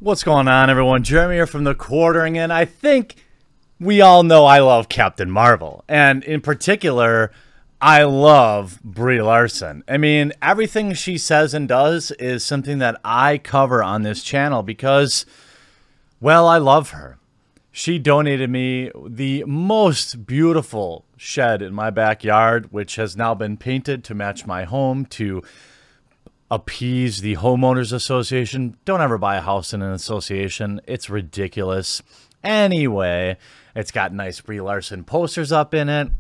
What's going on, everyone? Jeremy here from The Quartering, and I think we all know I love Captain Marvel. And in particular, I love Brie Larson. I mean, everything she says and does is something that I cover on this channel because, well, I love her. She donated me the most beautiful shed in my backyard, which has now been painted to match my home to appease the homeowners association. Don't ever buy a house in an association. It's ridiculous. Anyway, it's got nice Brie Larson posters up in it.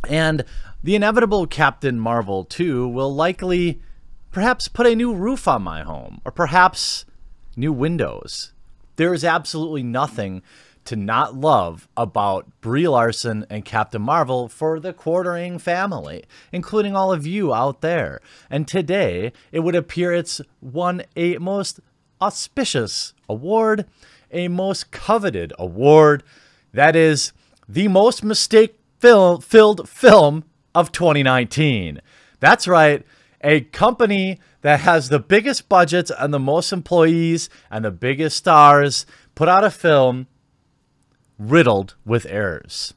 And the inevitable Captain Marvel 2 will likely perhaps put a new roof on my home, or perhaps new windows. There is absolutely nothing to not love about Brie Larson and Captain Marvel for the Quartering family, including all of you out there. And today, it would appear it's won a most auspicious award, a most coveted award. That is the most mistake-filled film of 2019. That's right, a company that has the biggest budgets and the most employees and the biggest stars put out a film riddled with errors.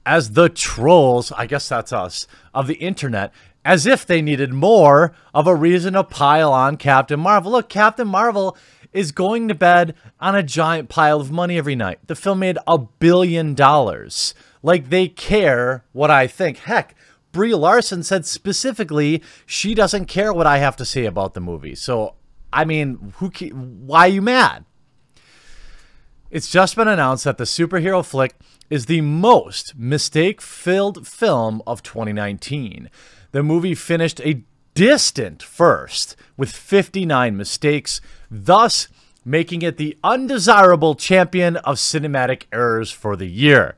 As the trolls, I guess that's us, of the internet, as if they needed more of a reason to pile on Captain Marvel. Look, Captain Marvel is going to bed on a giant pile of money every night. The film made $1 billion. Like, they care what I think. Heck, Brie Larson said specifically she doesn't care what I have to say about the movie. So, I mean, why are you mad? It's just been announced that the superhero flick is the most mistake-filled film of 2019. The movie finished a distant first with 59 mistakes, thus making it the undesirable champion of cinematic errors for the year.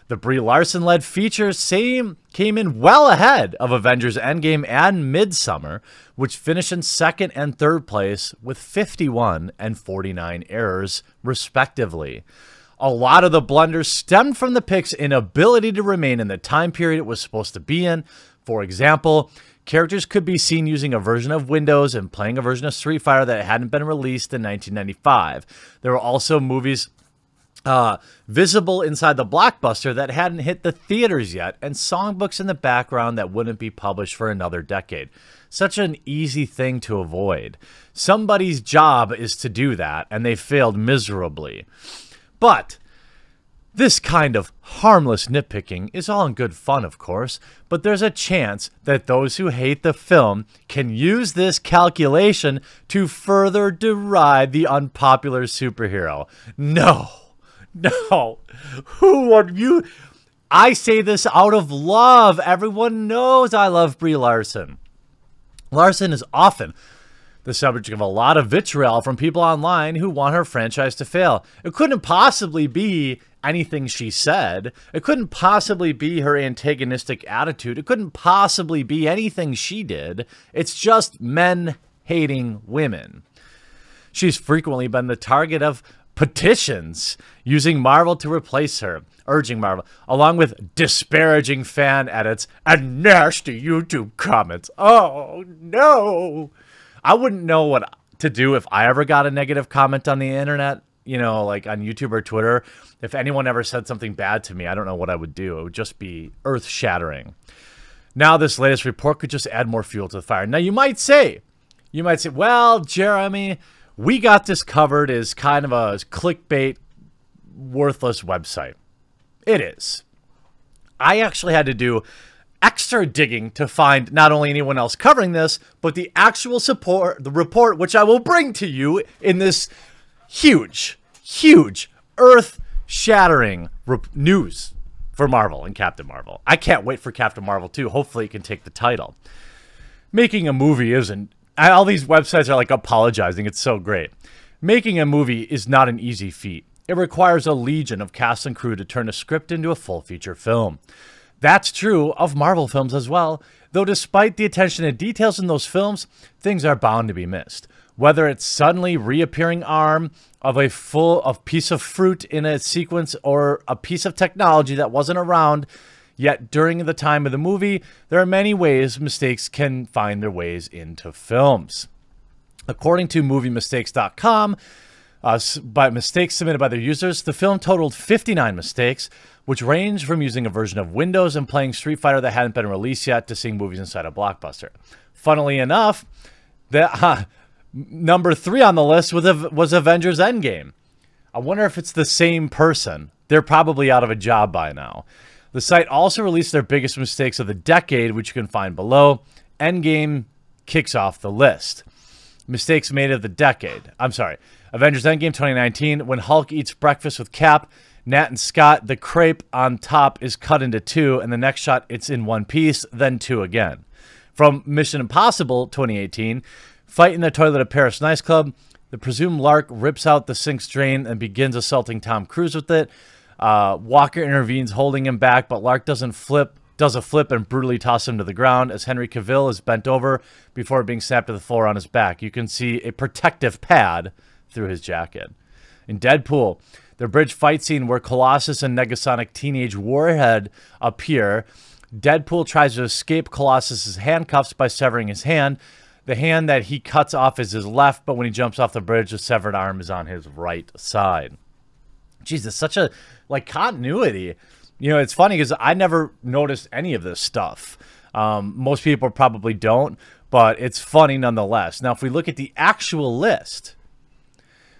The Brie Larson-led feature came in well ahead of Avengers Endgame and Midsommar, which finished in second and third place with 51 and 49 errors, respectively. A lot of the blunders stemmed from the pick's inability to remain in the time period it was supposed to be in. For example, characters could be seen using a version of Windows and playing a version of Street Fighter that hadn't been released in 1995. There were also movies visible inside the blockbuster that hadn't hit the theaters yet, and songbooks in the background that wouldn't be published for another decade. Such an easy thing to avoid. Somebody's job is to do that, and they failed miserably. But this kind of harmless nitpicking is all in good fun, of course, but there's a chance that those who hate the film can use this calculation to further deride the unpopular superhero. No. No, who would you? I say this out of love. Everyone knows I love Brie Larson. Larson is often the subject of a lot of vitriol from people online who want her franchise to fail. It couldn't possibly be anything she said. It couldn't possibly be her antagonistic attitude. It couldn't possibly be anything she did. It's just men hating women. She's frequently been the target of petitions using Marvel to replace her, urging Marvel, along with disparaging fan edits and nasty YouTube comments. Oh, no. I wouldn't know what to do if I ever got a negative comment on the internet, you know, like on YouTube or Twitter. If anyone ever said something bad to me, I don't know what I would do. It would just be earth-shattering. Now this latest report could just add more fuel to the fire. Now you might say, well, Jeremy, we got this covered as kind of a clickbait, worthless website. It is. I actually had to do extra digging to find not only anyone else covering this, but the actual the report, which I will bring to you in this huge, earth-shattering news for Marvel and Captain Marvel. I can't wait for Captain Marvel 2. Hopefully it can take the title. Making a movie isn't. All these websites are like apologizing. It's so great. Making a movie is not an easy feat. It requires a legion of cast and crew to turn a script into a full feature film. That's true of Marvel films as well, though despite the attention to details in those films, things are bound to be missed. Whether it's suddenly reappearing arm of a piece of fruit in a sequence or a piece of technology that wasn't around Yet during the time of the movie, there are many ways mistakes can find their ways into films. According to MovieMistakes.com, by mistakes submitted by their users, the film totaled 59 mistakes, which range from using a version of Windows and playing Street Fighter that hadn't been released yet to seeing movies inside a Blockbuster. Funnily enough, number 3 on the list was Avengers Endgame. I wonder if it's the same person. They're probably out of a job by now. The site also released their biggest mistakes of the decade, which you can find below. Endgame kicks off the list. Mistakes made of the decade. I'm sorry. Avengers Endgame 2019, when Hulk eats breakfast with Cap, Nat and Scott, the crepe on top is cut into 2, and the next shot it's in one piece, then 2 again. From Mission Impossible 2018, fight in the toilet at Paris Nice Club, the presumed Lark rips out the sink's drain and begins assaulting Tom Cruise with it. Walker intervenes, holding him back, but Lark does a flip and brutally tosses him to the ground as Henry Cavill is bent over before being snapped to the floor on his back. You can see a protective pad through his jacket. In Deadpool, the bridge fight scene where Colossus and Negasonic Teenage Warhead appear, Deadpool tries to escape Colossus's handcuffs by severing his hand. The hand that he cuts off is his left, but when he jumps off the bridge, the severed arm is on his right side. Jesus, such a continuity. You know, it's funny because I never noticed any of this stuff. Most people probably don't, but it's funny nonetheless. Now, if we look at the actual list,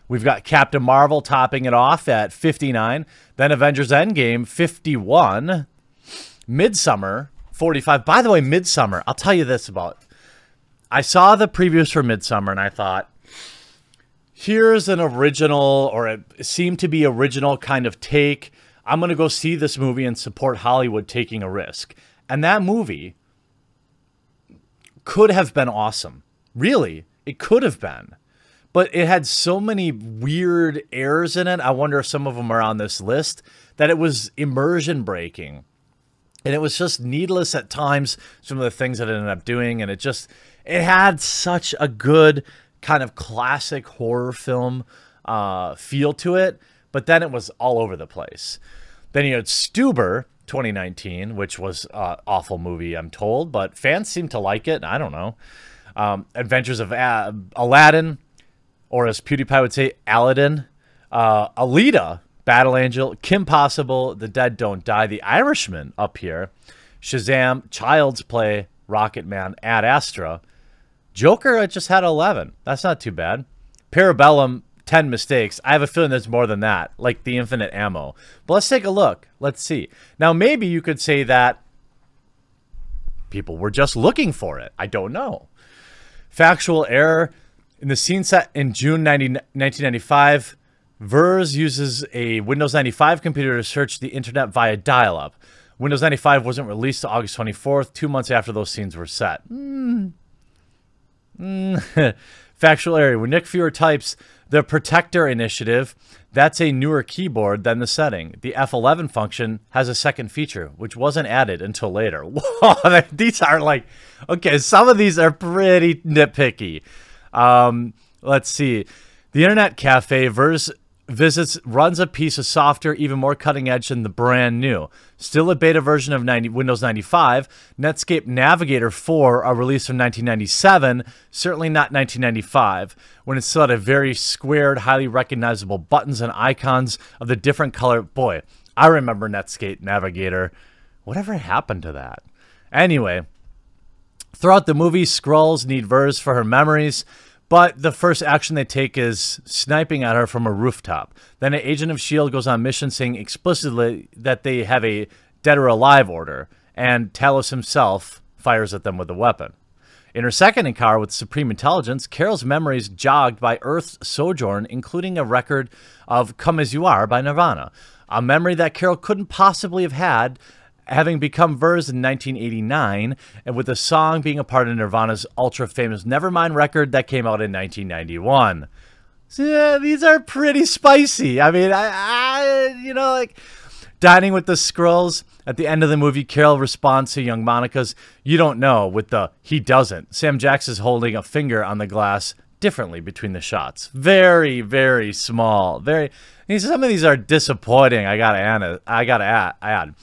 we've got Captain Marvel topping it off at 59, then Avengers Endgame, 51, Midsommar, 45. By the way, Midsommar, I'll tell you this about. I saw the previews for Midsommar, and I thought, here's an original, or it seemed to be original kind of take. I'm going to go see this movie and support Hollywood taking a risk. And that movie could have been awesome. Really, it could have been. But it had so many weird errors in it, I wonder if some of them are on this list, that it was immersion breaking. And it was just needless at times, some of the things that it ended up doing. And it had such a good kind of classic horror film feel to it. But then it was all over the place. Then you had Stuber 2019, which was an awful movie, I'm told. But fans seem to like it. I don't know. Adventures of Aladdin, or as PewDiePie would say, Aladdin. Alita, Battle Angel, Kim Possible, The Dead Don't Die, The Irishman up here. Shazam, Child's Play, Rocket Man, Ad Astra. Joker, I just had 11. That's not too bad. Parabellum, 10 mistakes. I have a feeling there's more than that, like the infinite ammo. But let's take a look. Let's see. Now, maybe you could say that people were just looking for it. I don't know. Factual error. In the scene set in June 1995, Vers uses a Windows 95 computer to search the internet via dial-up. Windows 95 wasn't released till August 24th, 2 months after those scenes were set. Factual error. When Nick Fuhrer types the Protector Initiative, that's a newer keyboard than the setting. The F11 function has a second feature, which wasn't added until later. Whoa, these are okay, some of these are pretty nitpicky. Let's see. The Internet Cafe runs a piece of software even more cutting edge than the brand new. Still a beta version of Windows 95. Netscape Navigator 4, a release from 1997, certainly not 1995, when it still had a very squared, highly recognizable buttons and icons of the different color. Boy, I remember Netscape Navigator. Whatever happened to that? Anyway, throughout the movie, Skrulls need Vers for her memories. But the first action they take is sniping at her from a rooftop. Then an agent of S.H.I.E.L.D. goes on mission saying explicitly that they have a dead or alive order, and Talos himself fires at them with a weapon. In her second encounter with Supreme Intelligence, Carol's memories jogged by Earth's sojourn, including a record of Come As You Are by Nirvana, a memory that Carol couldn't possibly have had, having become Vers in 1989, and with the song being a part of Nirvana's ultra-famous Nevermind record that came out in 1991. So, yeah, these are pretty spicy. I mean, dining with the Skrulls. At the end of the movie, Carol responds to young Monica's "You don't know" with the "he doesn't." Sam Jackson's holding a finger on the glass differently between the shots. Very, very small. Some of these are disappointing. I gotta add.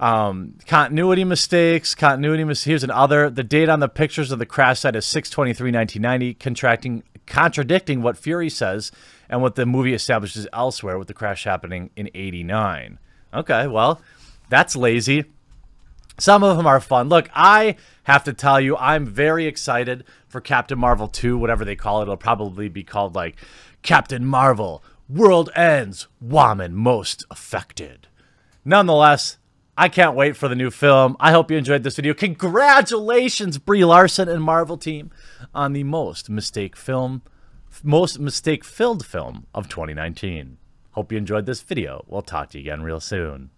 Continuity mistakes. Here's another. The date on the pictures of the crash site is 6/23/1990, contradicting what Fury says and what the movie establishes elsewhere, with the crash happening in '89. Okay, well, that's lazy. Some of them are fun. Look, I have to tell you, I'm very excited for Captain Marvel 2, whatever they call it. It'll probably be called, like, Captain Marvel, World Ends, Woman Most Affected. Nonetheless, I can't wait for the new film. I hope you enjoyed this video. Congratulations, Brie Larson and Marvel team, on the most mistake-filled film of 2019. Hope you enjoyed this video. We'll talk to you again real soon.